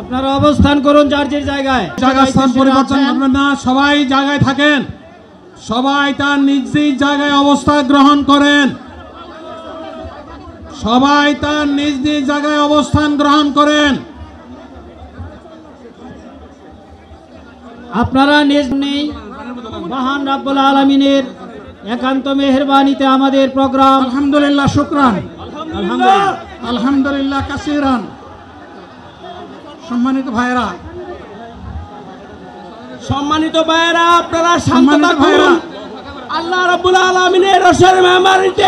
আপনারা অবস্থান করুন যার যার জায়গায়। জায়গাস্থান পরিবর্তন করবেন না, সবাই জায়গায় থাকেন, সবাই তার নিজ নিজ জায়গায় অবস্থান গ্রহণ করেন, সবাই তার নিজ নিজ জায়গায় অবস্থান গ্রহণ করেন। আপনারা নিজ নেই মহান রাব্বুল আলামিনের একান্ত মেহেরবানিতে আমাদের প্রোগ্রাম আলহামদুলিল্লাহ, শুকরান, আলহামদুলিল্লাহ কাসিরান। সম্মানিত ভাইরা, আপনারা শান্ত থাকুন। আল্লাহ রাব্বুল আলামিনের রসের মেহমানিতে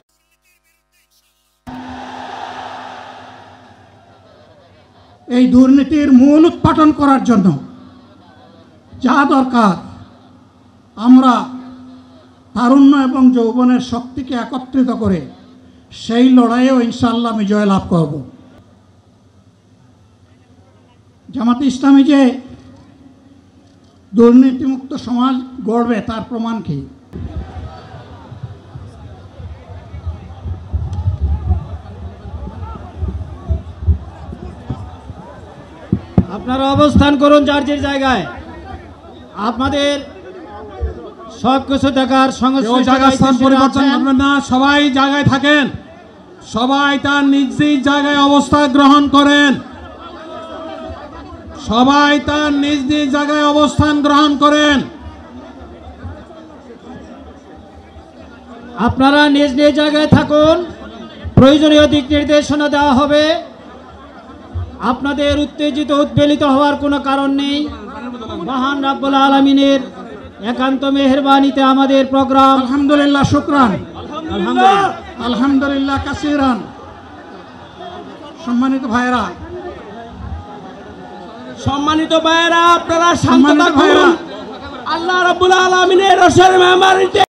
এই দুর্নীতির মূল উৎপাটন করার জন্য যা দরকার, আমরা তারুণ্য এবং যৌবনের শক্তিকে একত্রিত করে সেই লড়াইয়েও ইনশাআল্লাহ আমি জয়লাভ করব। জামাতে ইসলামী যে দুর্নীতিমুক্ত সমাজ গড়বে তার প্রমাণ কি? আপনারা অবস্থান করুন যার যার জায়গায়। আপনাদের সবকিছু দেখার জায়গাস্থান পরিবর্তন করবেন না, সবাই জায়গায় থাকেন, সবাই তার নিজ নিজ জায়গায় অবস্থান গ্রহণ করেন, সবাই তার নিজ নিজ জায়গায় অবস্থান গ্রহণ করেন। আপনারা নিজ নিজ জায়গায় থাকুন, প্রয়োজনীয় দিক নির্দেশনা দেওয়া হবে। আপনাদের উত্তেজিত উদ্বেলিত হওয়ার কোনো কারণ নেই। মহান রাব্বুল আলামিনের একান্ত মেহেরবানিতে আমাদের প্রোগ্রাম আলহামদুলিল্লাহ, শুকরান, আলহামদুলিল্লাহ কাসিরান। সম্মানিত ভাইরা, আপনারা শান্ত থাকুন। আল্লাহ রাব্বুল আলামিনের রসের মেহমানিতে